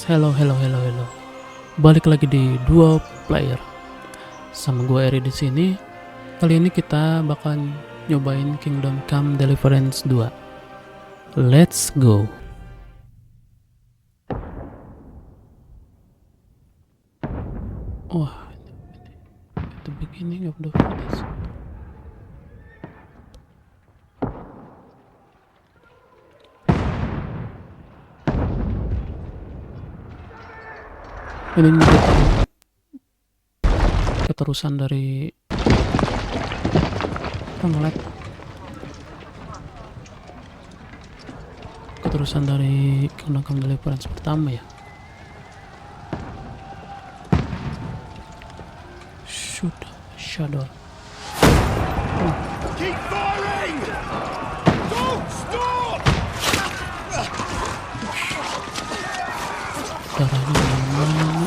Hello. Balik lagi di Dual Player. Sama gue Eri di sini. Kali ini kita bakal nyobain Kingdom Come Deliverance 2. Let's go. Wah, the beginning of the video. Ini keterusan dari Kingdom Come Deliverance pertama ya. Shadow. Keep firing! Don't stop! Darahnya mana?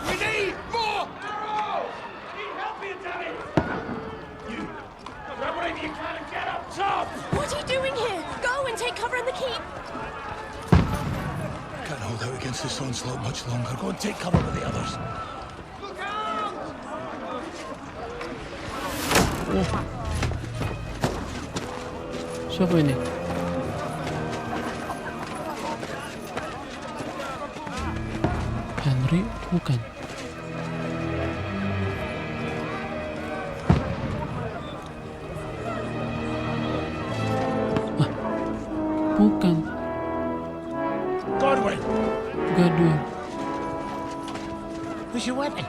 We need more! Need help here, damn it! You! Grab whatever you can and get up top! What are you doing here? Go and take cover in the keep. Can't hold out against this onslaught much longer. Go and take cover with the others. Siapa ini? Henry? Bukan. Bukan. Godwin! Godwin. Where's your weapon?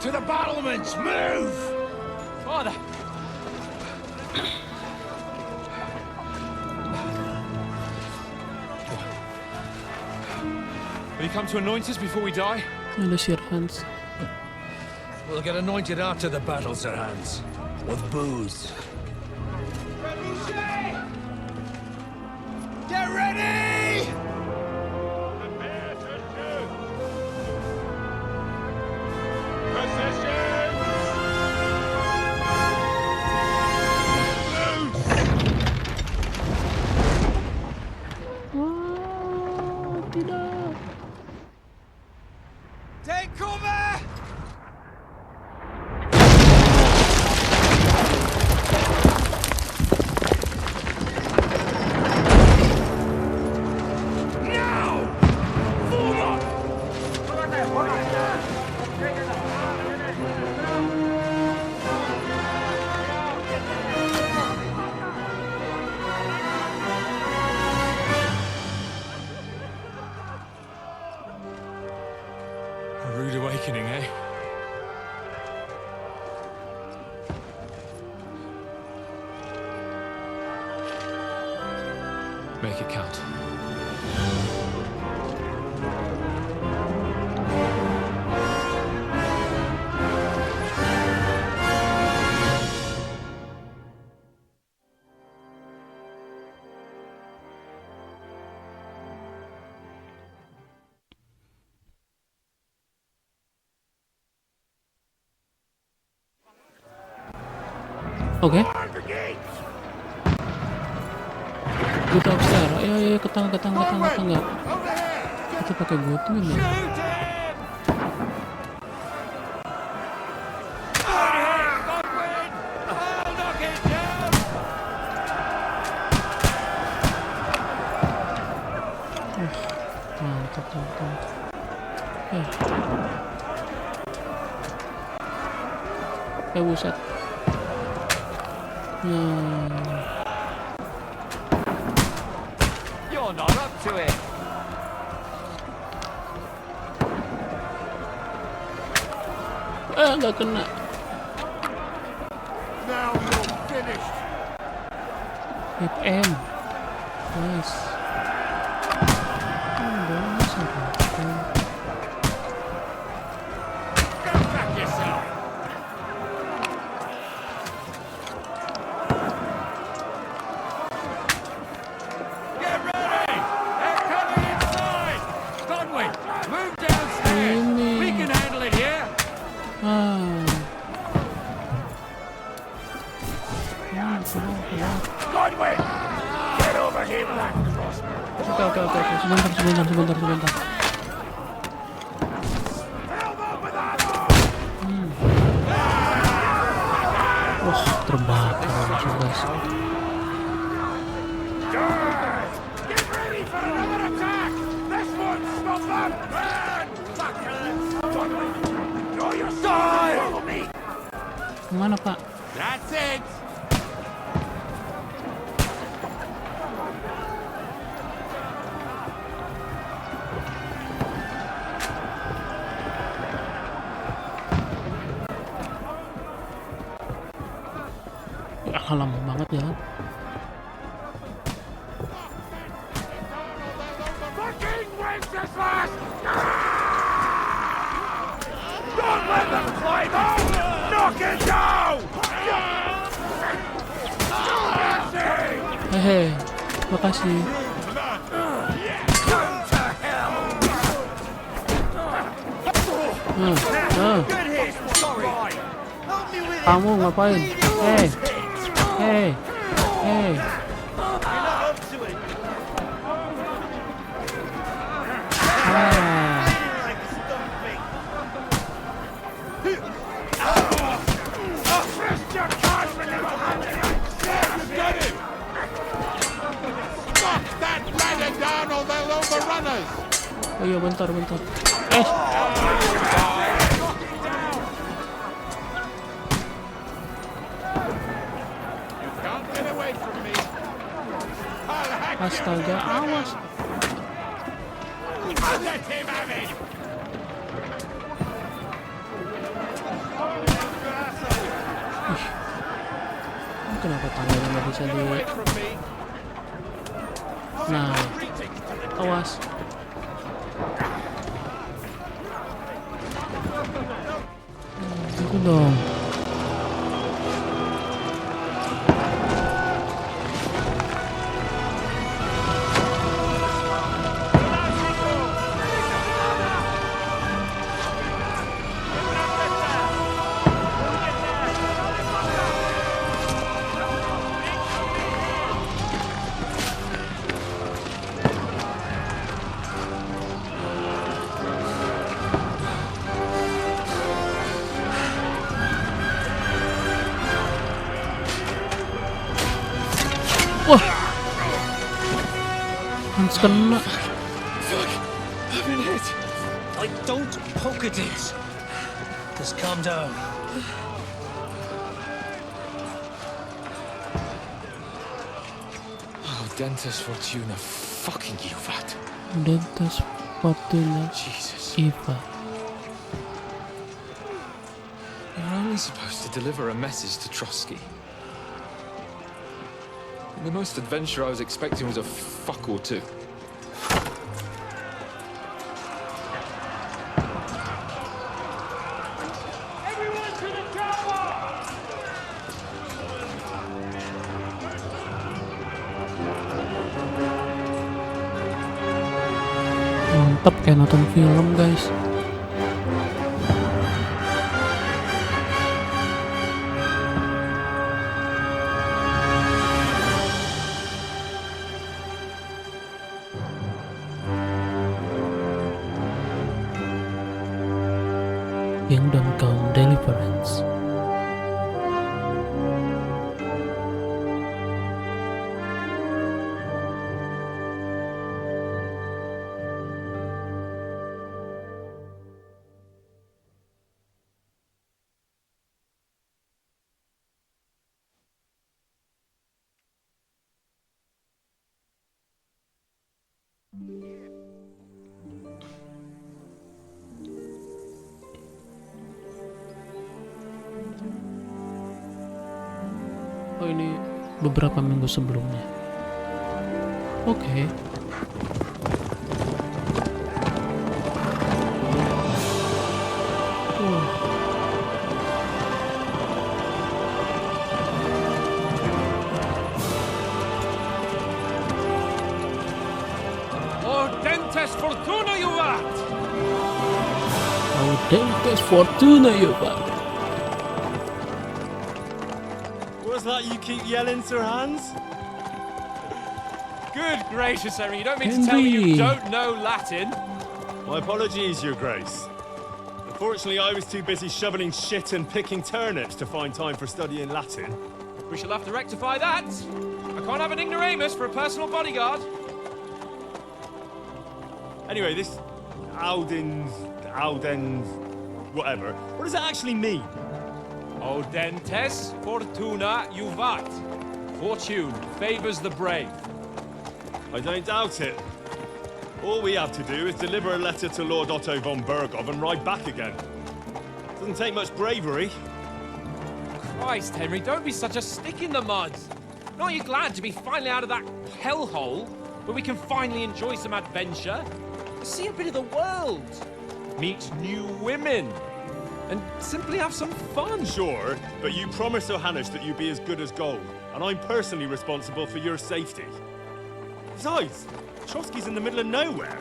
To the battlements! Move! Father! Will you come to anoint us before we die? Ada Sir Hans. We'll get anointed after the battles are hands. With booze. Get ready! Tidak. Take cover! Now! Form up! A rude awakening, eh? Make it count. Oke. Kita upstairs. Ayo ke tangga. Kita pakai Godwin ya. Mantap. Buset. You're not up to it. Nggak kena. Now you're finished! Hit M. Nice. Go back yourself! Get ready! They're coming inside! Godwin, move downstairs! Ini. We can handle it here! Ah. Oke. Sebentar. Wah, terbakar langsung guys. Get ready for another attack! This won't stop them! Run! Fuckers! Know your side! Follow me! Kemana pak? That's it! Ya lama banget ya. Fucking Wenceslas! Don't let them climb out! Knock it down! Hehe, makasih. Kamu ngapain? Hey. That ladder down or they'll overrun us! Oh iya, bentar. You can't get away from me! I'll hack you! Astaga, awas. Let him have it! Kenapa tangannya nggak bisa di... Away from me! Nah, awas. Itu dong. Wah, Hans kena. I've been hit. Like, don't poke at it. Just calm down. Oh, Dentes Fortuna, fucking you, that. Dentes Fortuna Jesus. Iva. You're only supposed to deliver a message to Trotsky. And the most adventure I was expecting was a fuck or two. Everyone to the chopper! Mantap kayak nonton film guys. Kingdom Come Deliverance. Oh, ini beberapa minggu sebelumnya. Oke. Oh, Dentes Fortuna, you rat! Oh, Dentes Fortuna ya Pak. What's that you keep yelling, Sir Hans? Good gracious, Henry, you don't mean to tell me Henry. you don't know Latin? My apologies, Your Grace. Unfortunately, I was too busy shoveling shit and picking turnips to find time for studying Latin. We shall have to rectify that. I can't have an ignoramus for a personal bodyguard. Anyway, this Audens, whatever. What does it actually mean? Audentes fortuna juvat. Fortune favors the brave. I don't doubt it. All we have to do is deliver a letter to Lord Otto von Bergov and ride back again. Doesn't take much bravery. Christ, Henry, don't be such a stick in the mud. Aren't you glad to be finally out of that hellhole where we can finally enjoy some adventure? See a bit of the world. Meet new women. And simply have some fun. Sure, but you promised Johannes that you'd be as good as gold, and I'm personally responsible for your safety. Besides, Trotsky's in the middle of nowhere,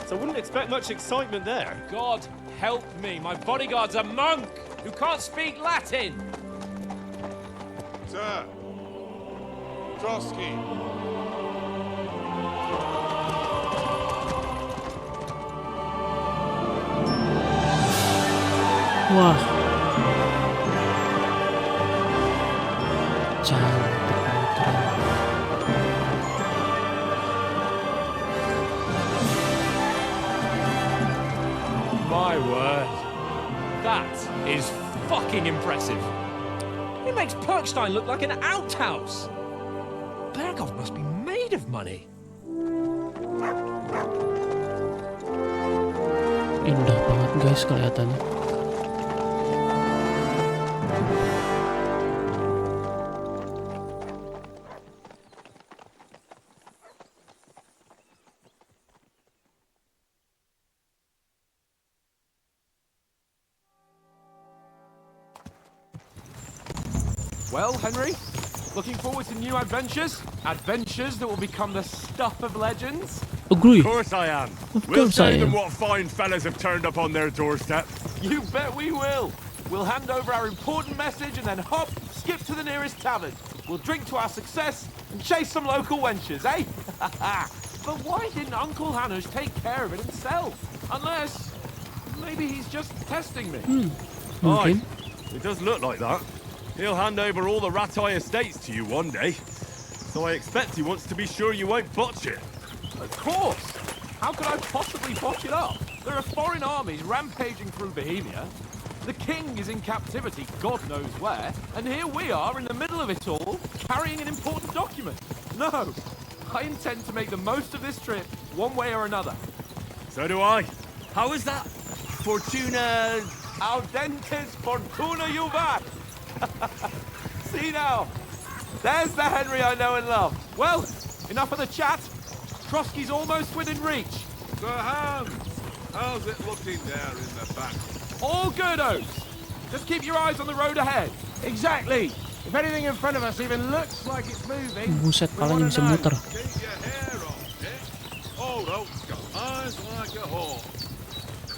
so I wouldn't expect much excitement there. God help me, my bodyguard's a monk who can't speak Latin. Sir. Trotsky. Wah. Cantik banget, keren. My word. That is fucking impressive. It makes Perkstein look like an outhouse. Bergov must be made of money. Indah banget guys kelihatannya. Well, Henry, looking forward to new adventures? Adventures that will become the stuff of legends? Agree. Of course I am. Of We'll course I tell them am. what fine fellas have turned up on their doorstep. You bet we will. We'll hand over our important message and then hop, skip to the nearest tavern. We'll drink to our success and chase some local wenches, eh? But why didn't Uncle Hanush take care of it himself? Unless, maybe he's just testing me. Mungkin. It does look like that. He'll hand over all the Ratai estates to you one day. So I expect he wants to be sure you won't botch it. Of course. How could I possibly botch it up? There are foreign armies rampaging through Bohemia. The king is in captivity, God knows where, and here we are in the middle of it all, carrying an important document. No, I intend to make the most of this trip, one way or another. So do I. How is that? Fortuna... Audentes fortuna juvat. See now, there's the Henry I know and love. Well, enough of the chat. Trotsky's almost within reach. Sir Hans, how's it looking there in the back? All good, Oaks. Just keep your eyes on the road ahead. Exactly. If anything in front of us even looks like it's moving, Buset, we palanya wanna bisa know. muter. Keep your hair on, Dick. Old Oak's got eyes like a hawk.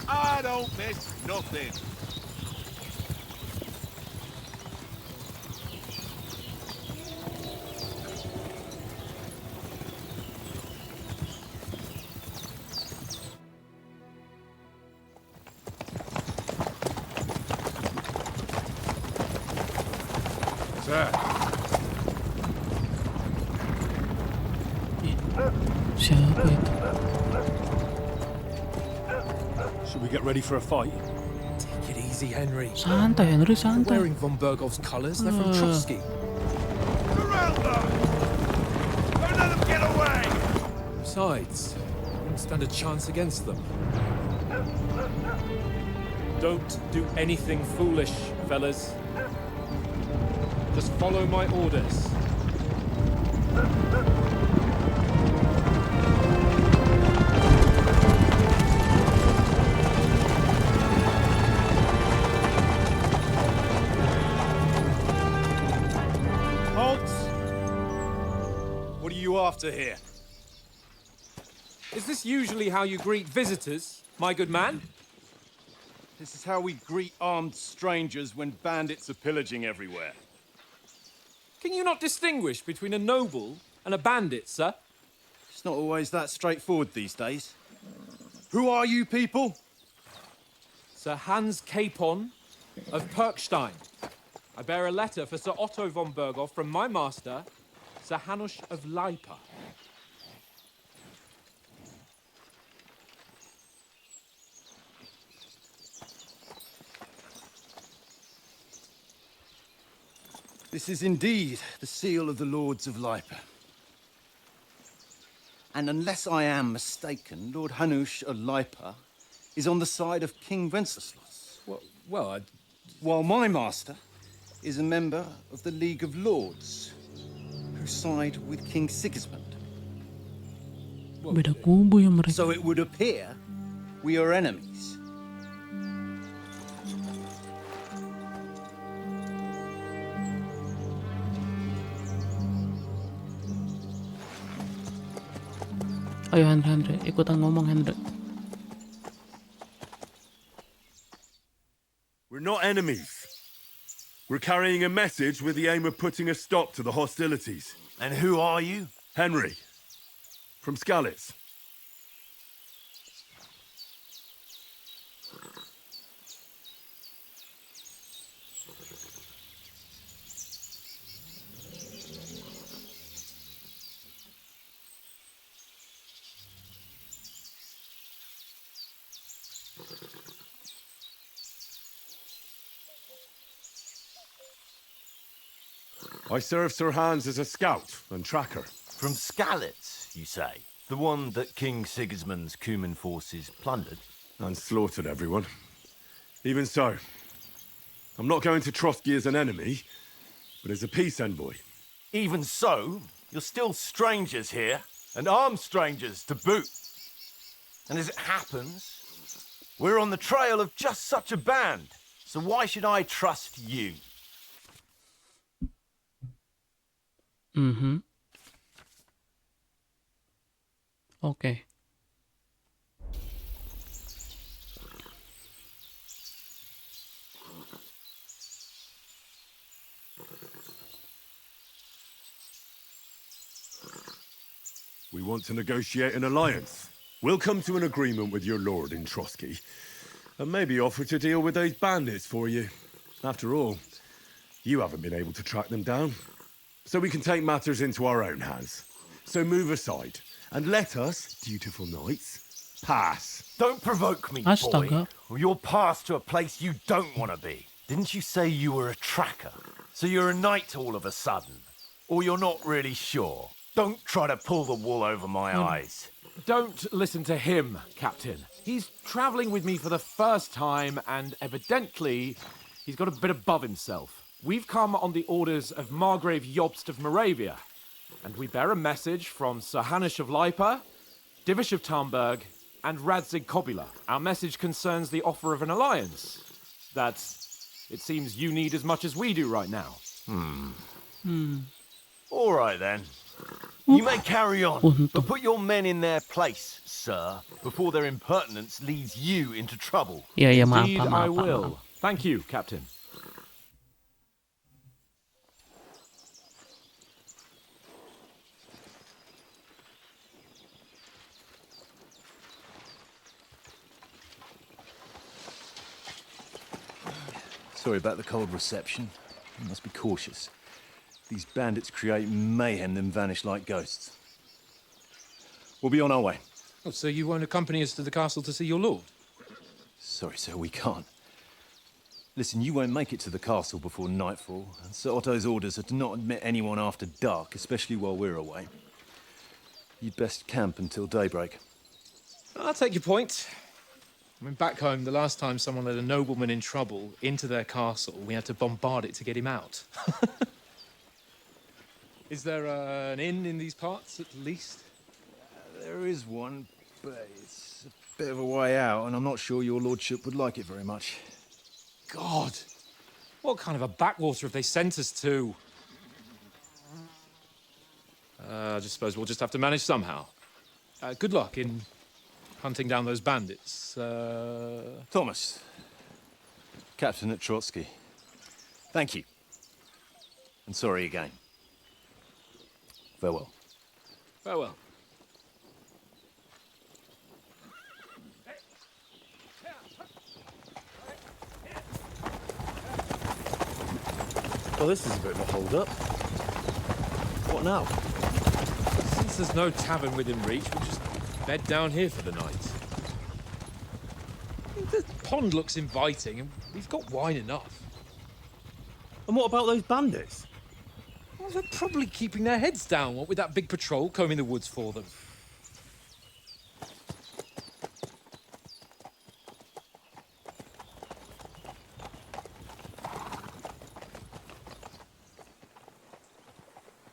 I don't miss nothing. Sir, Siapa itu? Should we get ready for a fight? Take it easy, Henry. Santai Henry, santai. Wearing von Bergov's colours, they're from Trotsky. surround them! Don't let them get away! Besides, wouldn't stand a chance against them. Don't do anything foolish, fellas. Just follow my orders. Halt! What are you after here? Is this usually how you greet visitors, my good man? This is how we greet armed strangers when bandits are pillaging everywhere. Can you not distinguish between a noble and a bandit, sir? It's not always that straightforward these days. Who are you people? Sir Hans Capon of Perkstein. I bear a letter for Sir Otto von Berghoff from my master, Sir Hanush of Leipa. This is indeed the seal of the Lords of Leipa. And unless I am mistaken, Lord Hanush of Leipa is on the side of King Wenceslas. Well, While my master is a member of the League of Lords, who side with King Sigismund. Beda kubu ya mereka. So it would appear we are enemies. Ayo Andre, ikutan ngomong Andre. We're not enemies. We're carrying a message with the aim of putting a stop to the hostilities. And who are you? Henry, from Skalitz. I serve Sir Hans as a scout and tracker. From Skalitz, you say? The one that King Sigismund's Cuman forces plundered? And slaughtered everyone. Even so, I'm not going to Trotsky as an enemy, but as a peace envoy. Even so, you're still strangers here, and armed strangers to boot. And as it happens, we're on the trail of just such a band, so why should I trust you? Oke. We want to negotiate an alliance. We'll come to an agreement with your lord in Trotsky, and maybe offer to deal with those bandits for you. After all, you haven't been able to track them down. So we can take matters into our own hands. So move aside, and let us, dutiful knights, pass. Don't provoke me, Astaga. boy, or you'll pass to a place you don't want to be. Didn't you say you were a tracker? So you're a knight all of a sudden? Or you're not really sure? Don't try to pull the wool over my eyes. Don't listen to him, Captain. He's travelling with me for the first time, and evidently, he's got a bit above himself. We've come on the orders of Margrave Jobst of Moravia, and we bear a message from Sir Hanush of Leipa, Divish of Tarnberg, and Radzig Kobula. Our message concerns the offer of an alliance that it seems you need as much as we do right now. All right, then. You may carry on, Untung. but put your men in their place, sir, before their impertinence leads you into trouble. Iya, iya, maaf, Indeed, Pak, I maaf, Pak, will. maaf. Thank you, Captain. Sorry about the cold reception. You must be cautious. These bandits create mayhem, then vanish like ghosts. We'll be on our way. Oh, so you won't accompany us to the castle to see your lord? Sorry, sir, we can't. Listen, you won't make it to the castle before nightfall. And Sir Otto's orders are to not admit anyone after dark, especially while we're away. You'd best camp until daybreak. I'll take your point. I mean, back home, the last time someone let a nobleman in trouble into their castle, we had to bombard it to get him out. Is there an inn in these parts, at least? There is one, but it's a bit of a way out, and I'm not sure your lordship would like it very much. God! What kind of a backwater have they sent us to? I just suppose we'll just have to manage somehow. Good luck in hunting down those bandits. Thomas, captain at Trotsky. Thank you. And sorry again. Farewell. Farewell. Well, this is a bit of a hold-up. What now? Since there's no tavern within reach, we'll just bed down here for the night. The pond looks inviting, and we've got wine enough. And what about those bandits? Well, they're probably keeping their heads down, what with that big patrol combing the woods for them.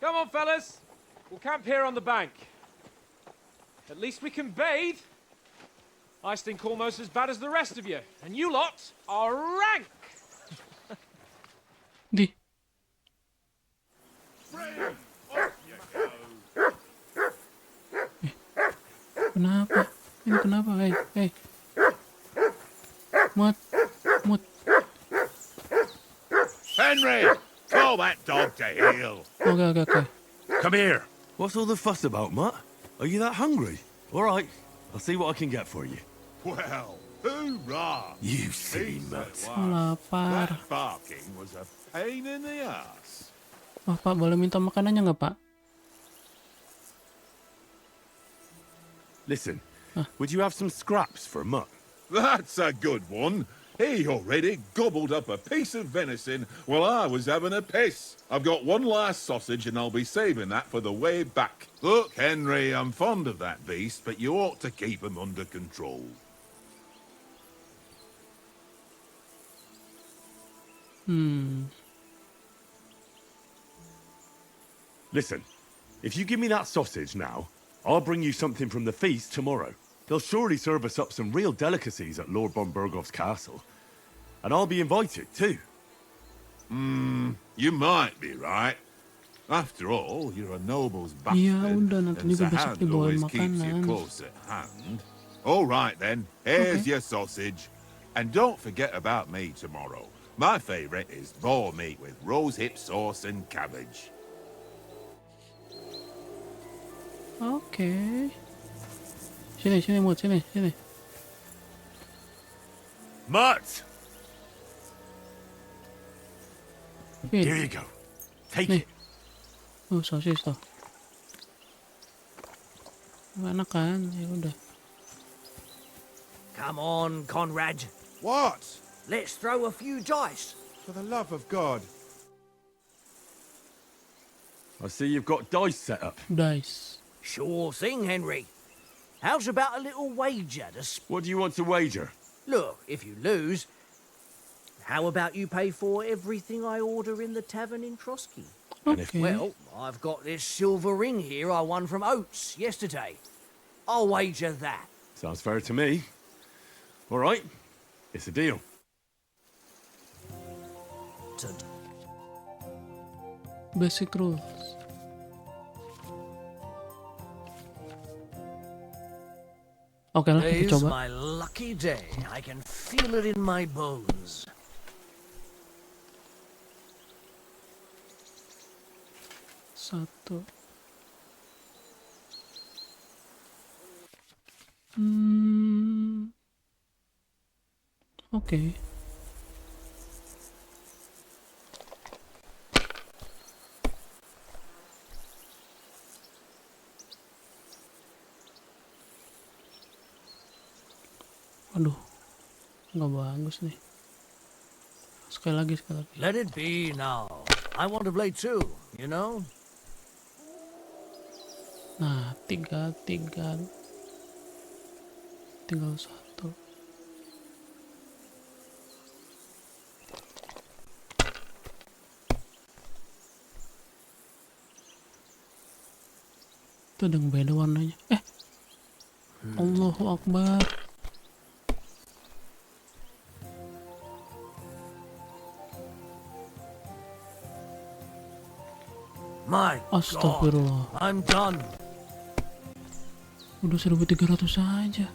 Come on, fellas. We'll camp here on the bank. At least we can bathe. I stink almost as bad as the rest of you, and you lot are rank. Di. Kenapa? Ini kenapa? Hey. Mut. Henry, call that dog to heel. Okay. Come here. What's all the fuss about, Mutt? Are you that hungry? All right, I'll see what I can get for you. Well, hoorah! You silly He mutt. said, Lapar. That barking was a pain in the ass. Wah, Pak, boleh minta makanannya nggak, Pak? Listen, would you have some scraps for Mutt? That's a good one. He already gobbled up a piece of venison while I was having a piss. I've got one last sausage and I'll be saving that for the way back. Look, Henry, I'm fond of that beast, but you ought to keep him under control. Listen, if you give me that sausage now, I'll bring you something from the feast tomorrow. They'll surely serve us up some real delicacies at Lord von Burgoff's castle. And I'll be invited, too. You might be right. After all, you're a noble's bastard, Iya, udah, nanti and juga besok Sahand dibawain always keeps you makanan. close at hand. All right, then. Here's Okay. your sausage. And don't forget about me tomorrow. My favourite is boar meat with rose hip sauce and cabbage. Oke. Sini, Mut, sini. Mutt! Here Here you go. Take Nih. it. Sosis tuh. Enak kan? Ya udah. Come on, Conrad. What? Let's throw a few dice. For the love of God. I see you've got dice set up. Dice. Sure thing, Henry. How's about a little wager to What do you want to wager? Look, if you lose, how about you pay for everything I order in the tavern in Trotsky? Oke. Well, I've got this silver ring here I won from Oates yesterday. I'll wager that. Sounds fair to me. All right, it's a deal. Basic rules. Oke lah, kita Today's coba. my lucky day. I can feel it in my bones. Satu. Oke. Aduh, nggak bagus nih. Sekali lagi. Let it be now. I want to play too, you know? Nah, tinggal satu. Itu ada yang beda warnanya. Allahu Akbar. My Astagfirullah. God, I'm done. Udah 1.300 saja.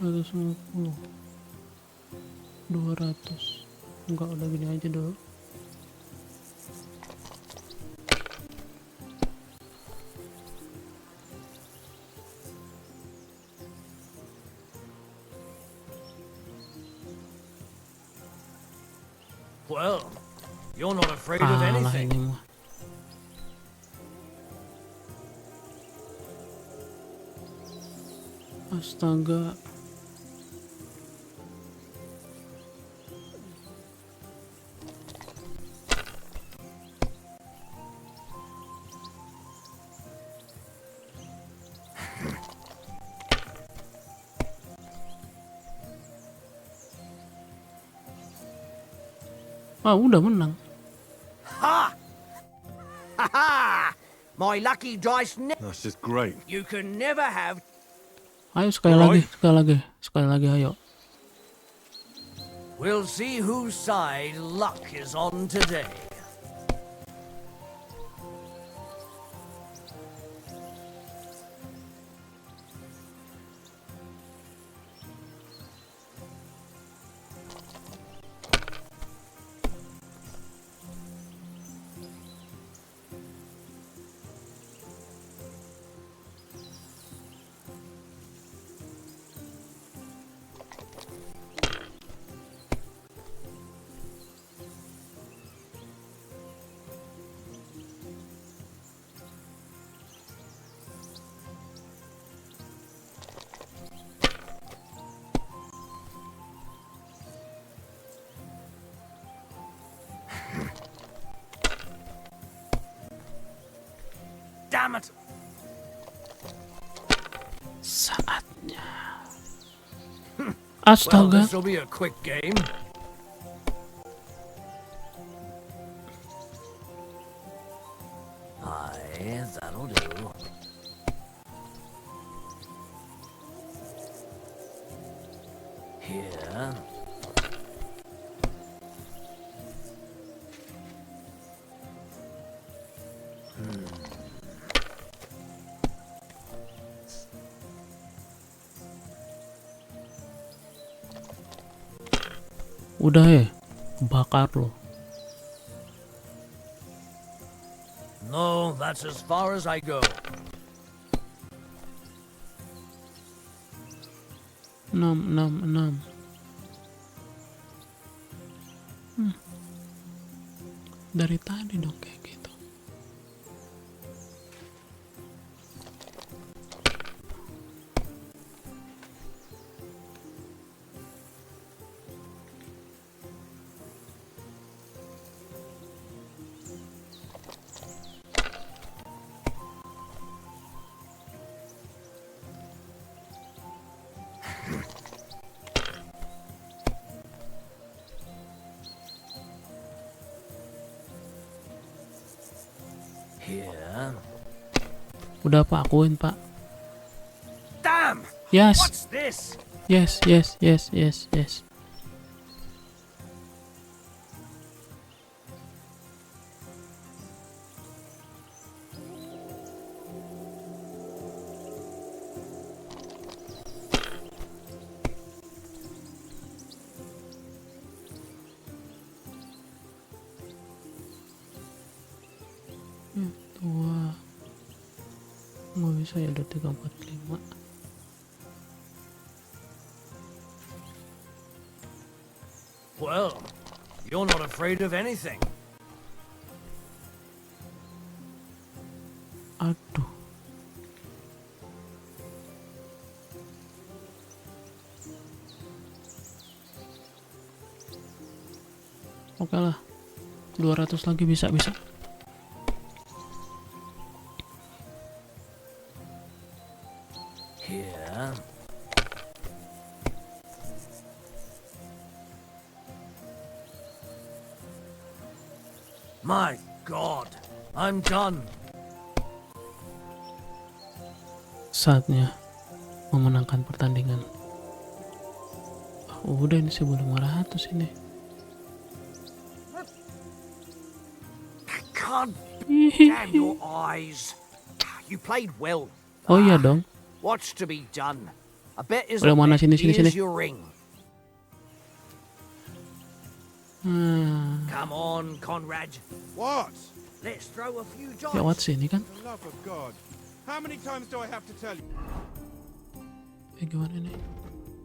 Ratus 200. Enggak, udah gini aja dulu. You're not afraid of Kalah anything. ini mah. Astaga. Ah, udah menang. Ha! Ha ha! My lucky dice. That's just great. You can never have. Ayo sekali lagi, ayo. We'll see whose side luck is on today. Damn it! Saatnya. Well, Astaga. this'll be a quick game. Aye, that'll do. Here. Udah bakar lo. No, that's as far as I go. 6. Dari tadi dong kayak gitu. Here. Udah Pak, akuin Pak. Damn! Yes. What's this? Yes. Tua. Nggak bisa ya, ada 3, 4, 5. Well, you're not afraid of anything. Aduh. Oke lah. 200 lagi bisa. Here. My God, I'm done. Saatnya memenangkan pertandingan. Udah ini 1.500 ini. God damn your eyes. You played well. Oh iya dong. What's to be done? A bet is Udah a mana, bet. sini. Here's your ring. Come on, Conrad. What? Let's throw a few dice. Ya what sini kan? For the love of God. How many times do I have to tell you? Gimana nih?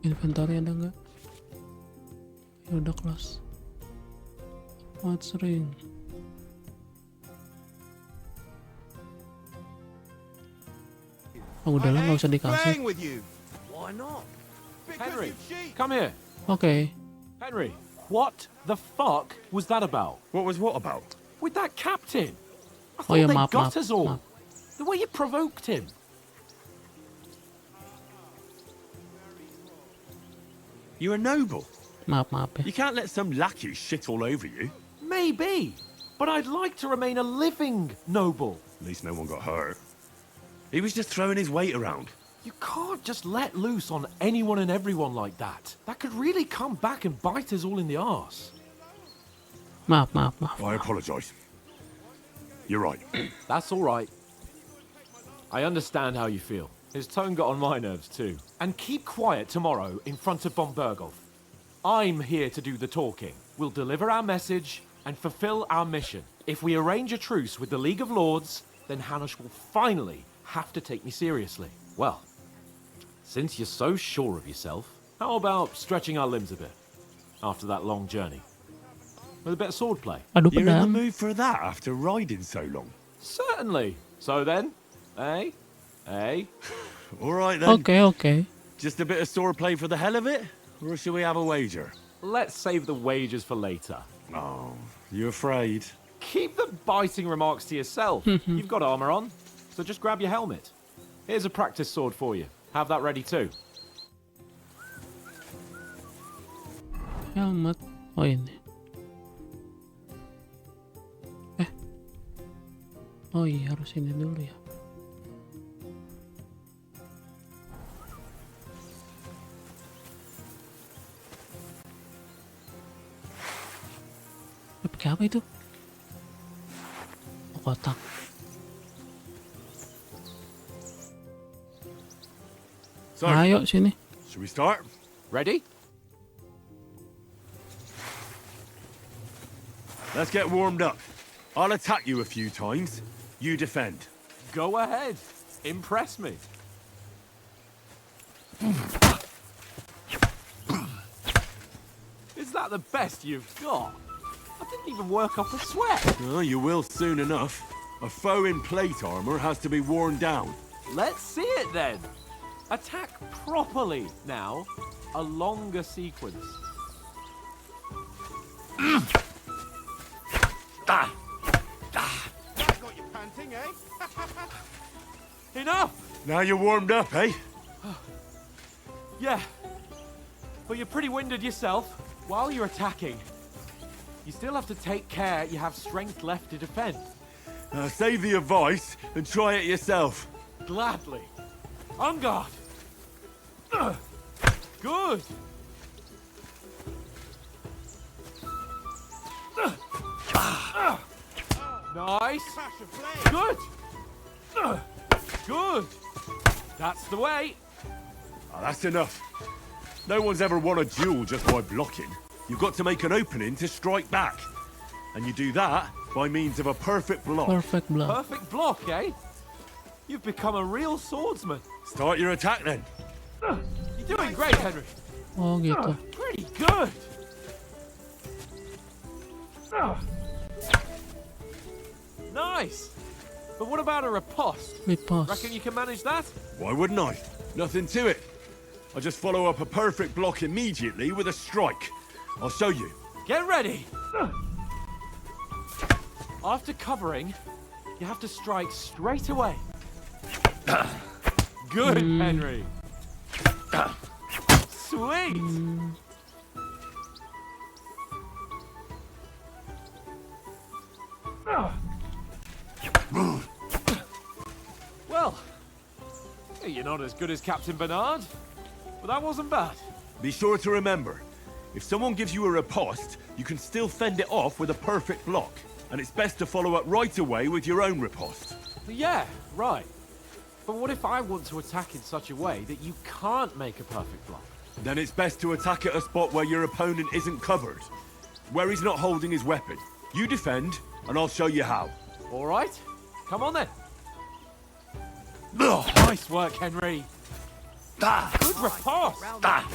Inventory ada nggak? Ya udah close. What's ring? Oh, udahlah, nggak usah dikasih. Playing with you. Why not? Because Henry, you cheat. come here. Oke. Henry, what the fuck was that about? What was what about? With that captain? I Oh thought ya, they maaf, got maaf, us all. maaf. The way you provoked him. You're a noble. Maaf ya. You can't let some lackey shit all over you. Maybe, but I'd like to remain a living noble. At least no one got hurt. He was just throwing his weight around. You can't just let loose on anyone and everyone like that. That could really come back and bite us all in the arse. Maaf. I apologise. You're right. That's all right. I understand how you feel. His tone got on my nerves too. And keep quiet tomorrow in front of von Berghoff. I'm here to do the talking. We'll deliver our message and fulfill our mission. If we arrange a truce with the League of Lords, then Hanush will finally have to take me seriously. Well, since you're so sure of yourself, how about stretching our limbs a bit after that long journey? With a bit of swordplay. Aduh, You're in the pedang. mood for that after riding so long? Certainly. So then, eh? All right then. Oke. Just a bit of swordplay for the hell of it? Or should we have a wager? Let's save the wagers for later. Oh, you afraid? Keep the biting remarks to yourself. You've got armor on, so just grab your helmet. Here's a practice sword for you. Have that ready too. Helmet. Oh, ini. Oh iya, harus ini dulu ya. Pakai apa itu? Oh, kotak. So, Ayo sini. should we start? Ready? Let's get warmed up. I'll attack you a few times. You defend. Go ahead. Impress me. Is that the best you've got? I didn't even work up a sweat. Oh, you will soon enough. A foe in plate armor has to be worn down. Let's see it then. Attack properly now. A longer sequence. Got you panting, eh? Enough! Now you're warmed up, eh? Yeah. But you're pretty winded yourself while you're attacking. You still have to take care you have strength left to defend. Save the advice and try it yourself. Gladly. On guard. Good. Nice. Flash of flame. Good. Good. That's the way. That's enough. No one's ever won a duel just by blocking. You've got to make an opening to strike back. And you do that by means of a perfect block. Perfect block. Perfect block, eh? You've become a real swordsman. Start your attack then. You're doing great, Henry. Oh gitu. Pretty good. Nice. But what about a riposte? Riposte. Reckon you can manage that? Why wouldn't I? Nothing to it. I just follow up a perfect block immediately with a strike. I'll show you. Get ready. After covering, you have to strike straight away. Good, Henry. Sweet. Well, you're not as good as Captain Bernard, but that wasn't bad. Be sure to remember, if someone gives you a riposte, you can still fend it off with a perfect block. And it's best to follow up right away with your own riposte. Yeah, right. But what if I want to attack in such a way that you can't make a perfect block? Then it's best to attack at a spot where your opponent isn't covered. Where he's not holding his weapon. You defend, and I'll show you how. All right, come on then. Nice work, Henry. Good riposte.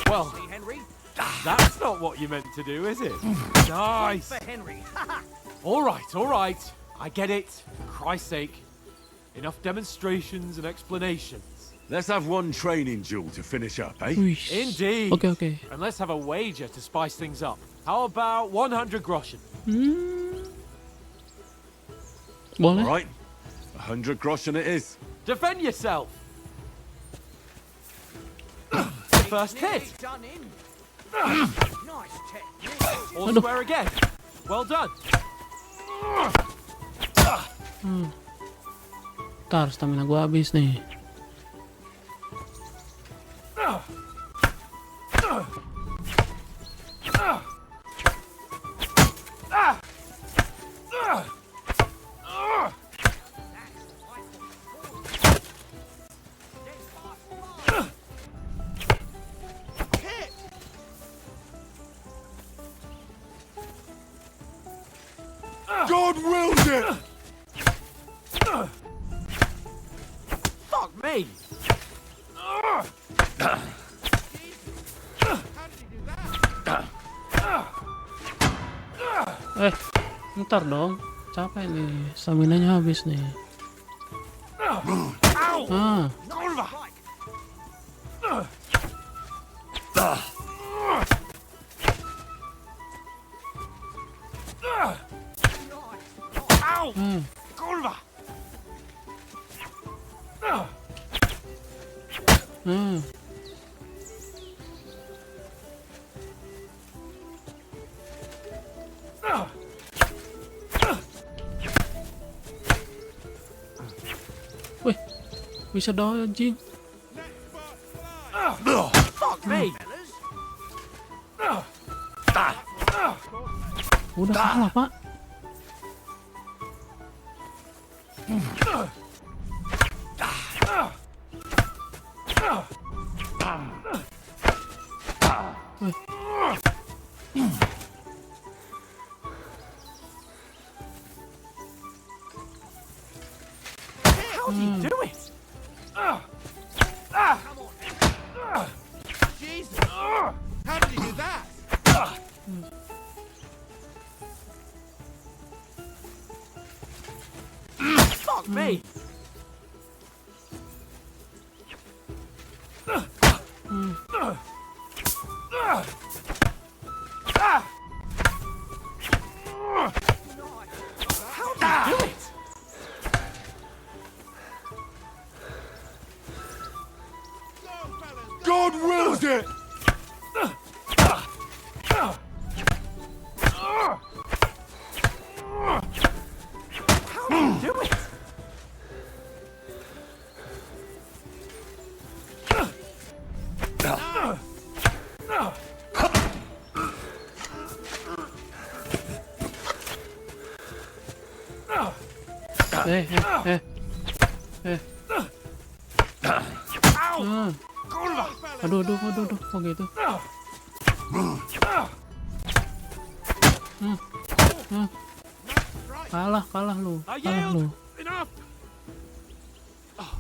Well, See, Henry? That's not what you meant to do, is it? Nice. For Henry. All right. I get it. For Christ's sake. Enough demonstrations and explanations. Let's have one training duel to finish up, eh? Wish. Indeed. Okay. And let's have a wager to spice things up. How about 100 groschen? Boleh? All right. 100 groschen it is. Defend yourself. First hit. Done in. Nice technique. All square again. Well done. Ntar stamina gua habis nih. God wills it! Fuck me. Ntar dong. Capek nih. Stamina-nya habis nih. Ah. Wih, bisa dodging. Fuck me. Udah kalah, Pak. How do you do it? Jesus! How did he do that? Fuck me. How do you do it? God wills it! How do you do it? Aduh, kok gitu? Kalah lu. Enough. Oh,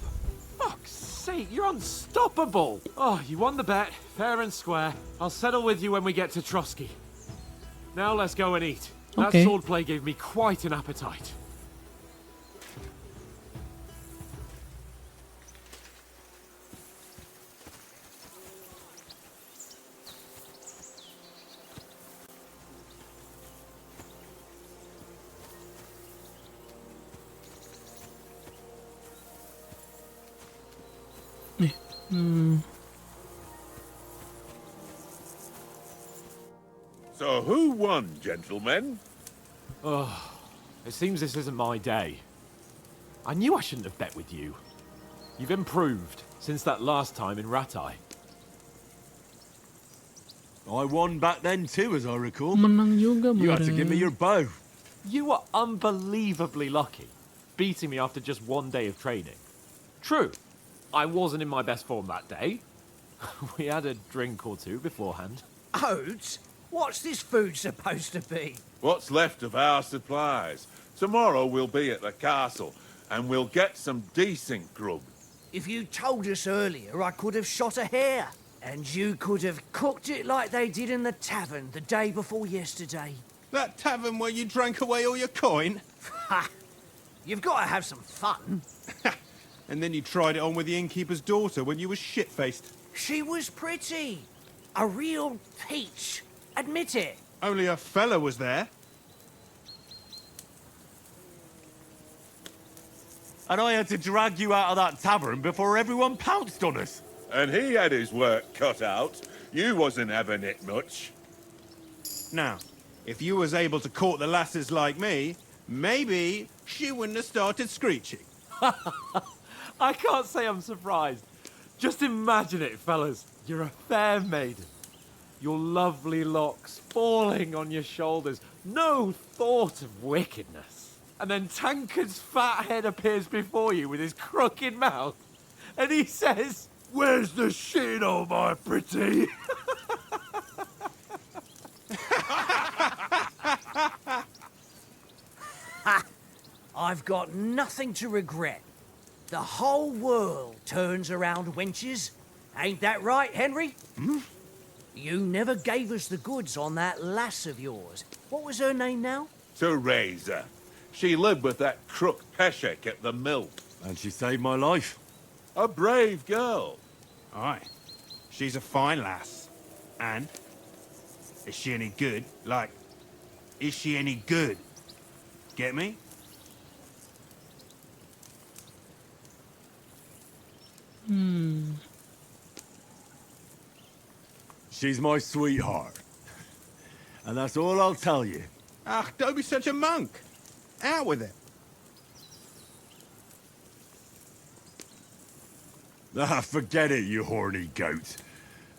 fuck's sake, you're unstoppable. Oh, you won the bet, fair and square. I'll settle with you when we get to Trotsky. Now let's go and eat. That Okay. swordplay gave me quite an appetite. So who won, gentlemen? It seems this isn't my day. I knew I shouldn't have bet with you. You've improved since that last time in Ratai. I won back then too, as I recall. Menang juga, You had to give me your bow. You were unbelievably lucky, beating me after just one day of training. True, I wasn't in my best form that day. We had a drink or two beforehand. Oats? What's this food supposed to be? What's left of our supplies. Tomorrow we'll be at the castle, and we'll get some decent grub. If you told us earlier, I could have shot a hare. And you could have cooked it like they did in the tavern the day before yesterday. That tavern where you drank away all your coin? Ha! You've got to have some fun. And then you tried it on with the innkeeper's daughter when you were shit-faced. She was pretty. A real peach. Admit it. Only a fella was there. And I had to drag you out of that tavern before everyone pounced on us. And he had his work cut out. You wasn't having it much. Now, if you was able to court the lasses like me, maybe she wouldn't have started screeching. I can't say I'm surprised. Just imagine it, fellas. You're a fair maiden. Your lovely locks falling on your shoulders. No thought of wickedness. And then Tankard's fat head appears before you with his crooked mouth. And he says, "Where's the shit, oh my pretty?" I've got nothing to regret. The whole world turns around wenches. Ain't that right, Henry? Hmm? You never gave us the goods on that lass of yours. What was her name now? Teresa. She lived with that crook Peshek at the mill. And she saved my life. A brave girl. Aye. She's a fine lass. And? Is she any good? Like, is she any good? Get me? She's my sweetheart. And that's all I'll tell you. Ah, don't be such a monk. Out with it. Ah, forget it, you horny goat.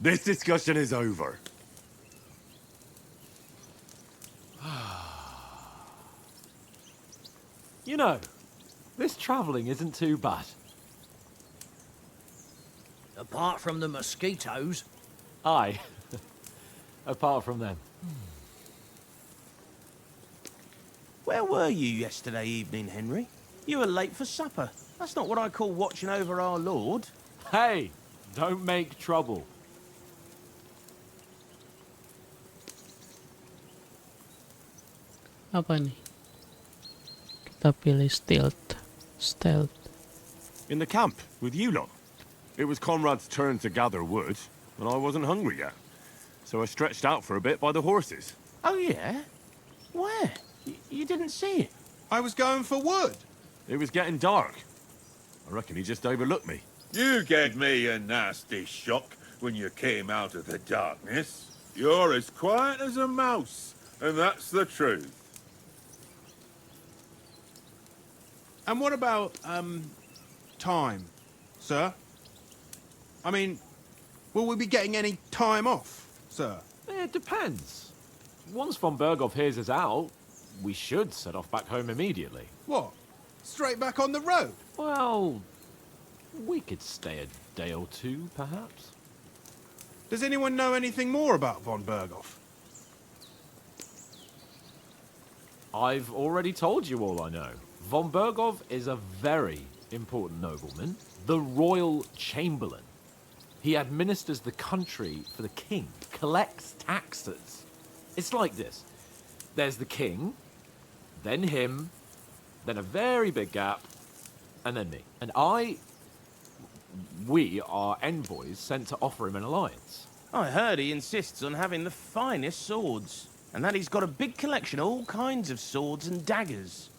This discussion is over. You know, this travelling isn't too bad. Apart from the mosquitoes. Aye. Apart from them. Where were you yesterday evening, Henry? You were late for supper. That's not what I call watching over our Lord. Hey, don't make trouble. Apa nih? Kita pilih stealth. Stealth. In the camp, with you lot. It was Conrad's turn to gather wood, and I wasn't hungry yet. So I stretched out for a bit by the horses. Oh, yeah? Where? You didn't see it? I was going for wood. It was getting dark. I reckon he just overlooked me. You gave me a nasty shock when you came out of the darkness. You're as quiet as a mouse, and that's the truth. And what about, time, sir? I mean, will we be getting any time off, sir? It depends. Once von Berghoff hears us out, we should set off back home immediately. What? Straight back on the road? Well, we could stay a day or two, perhaps. Does anyone know anything more about von Berghoff? I've already told you all I know. Von Berghoff is a very important nobleman, the royal chamberlain. He administers the country for the king, collects taxes. It's like this. There's the king, then him, then a very big gap, and then me. And we are envoys sent to offer him an alliance. I heard he insists on having the finest swords, and that he's got a big collection of all kinds of swords and daggers.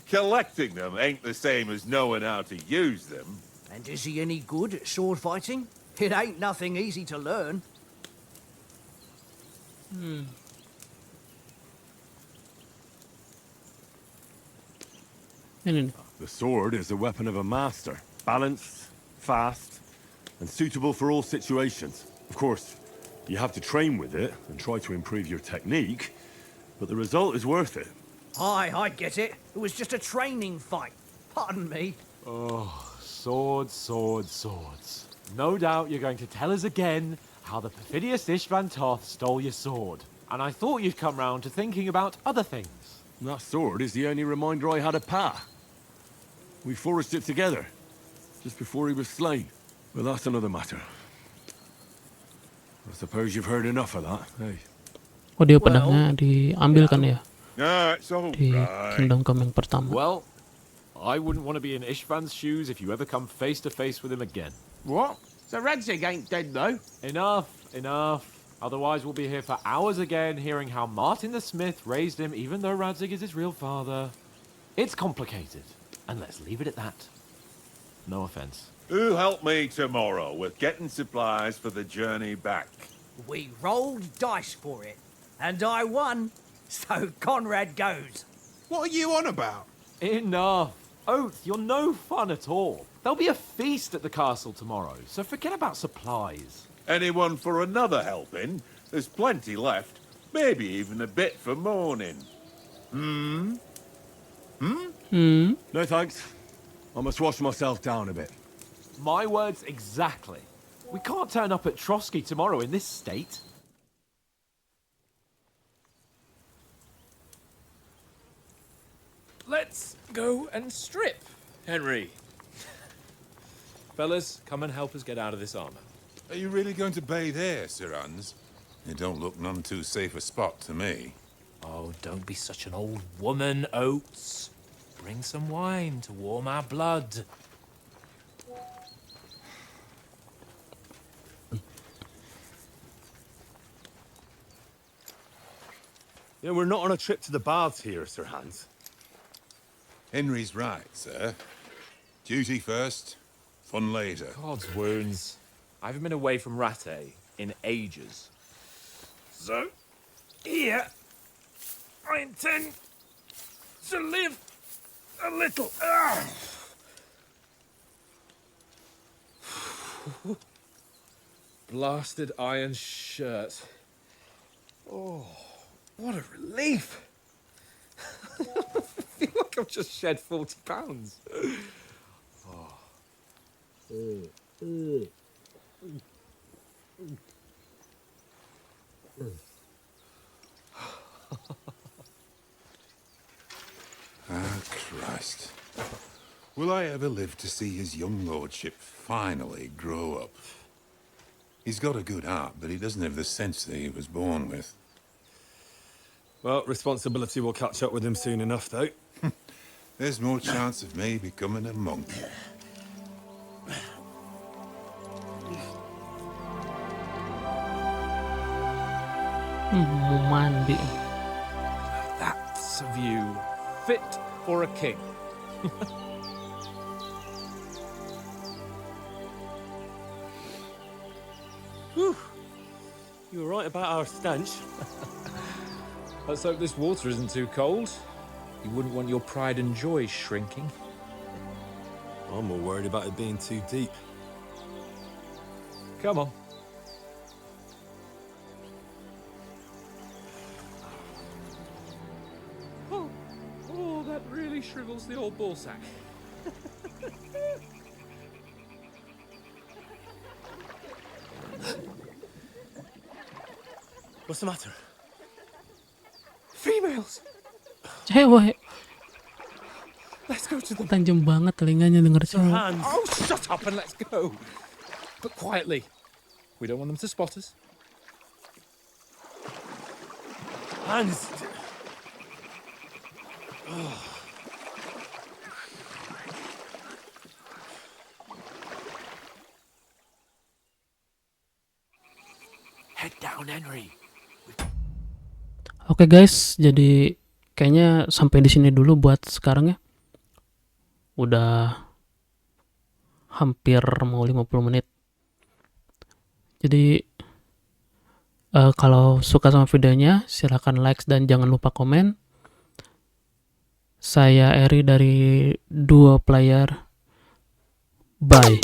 Collecting them ain't the same as knowing how to use them. And is he any good at sword fighting? It ain't nothing easy to learn. Ini nih. The sword is the weapon of a master. Balanced, fast, and suitable for all situations. Of course, you have to train with it and try to improve your technique, but the result is worth it. Aye, I get it. It was just a training fight. Pardon me. Oh, swords, swords, swords. No doubt you're going to tell us again how the perfidious Istvan Toth stole your sword. And I thought you'd come round to thinking about other things. That sword is the only reminder I had of Pa. We forged it together, just before he was slain. But that's another matter. I suppose you've heard enough of that, eh? Oh, dia pedangnya diambil kan ya No, it's all di right. Kingdom Come yang pertama. Well, I wouldn't want to be in Ishvan's shoes if you ever come face to face with him again. What? So Radzig ain't dead, though? Enough, enough. Otherwise, we'll be here for hours again hearing how Martin the Smith raised him, even though Radzig is his real father. It's complicated, and let's leave it at that. No offense. Who'll help me tomorrow with getting supplies for the journey back? We rolled dice for it, and I won. So Conrad goes. What are you on about? Enough. Oath, you're no fun at all. There'll be a feast at the castle tomorrow, so forget about supplies. Anyone for another helping? There's plenty left. Maybe even a bit for morning. No thanks. I must wash myself down a bit. My words exactly. We can't turn up at Trotsky tomorrow in this state. Let's go and strip, Henry. Fellas, come and help us get out of this armor. Are you really going to bathe here, Sir Hans? It don't look none too safe a spot to me. Oh, don't be such an old woman, Oates. Bring some wine to warm our blood. You know, we're not on a trip to the baths here, Sir Hans. Henry's right, sir. Duty first, fun later. God's wounds. I haven't been away from Rattay in ages. So, here, I intend to live a little. Blasted iron shirt. Oh, what a relief. I feel like I've just shed 40 pounds. Ah, Christ. Will I ever live to see his young lordship finally grow up? He's got a good heart, but he doesn't have the sense that he was born with. Well, responsibility will catch up with him soon enough, though. There's more chance of me becoming a monk. Mau mandi. That's a view fit for a king. Whew. You were right about our stench. Let's hope this water isn't too cold. You wouldn't want your pride and joy shrinking. I'm more worried about it being too deep. Come on. Oh, that really shrivels the old ball sack. What's the matter? Females! Cewek. Let's go to them. Tajam banget telinganya denger cewek. Hans! Oh, shut up and let's go. But quietly. We don't want them to spot us. Hans! Head down, Henry. Oke guys, jadi kayaknya sampai di sini dulu buat sekarang ya. Udah hampir mau 50 menit. Jadi kalau suka sama videonya silahkan like dan jangan lupa komen. Saya Eri dari Dua Player. Bye.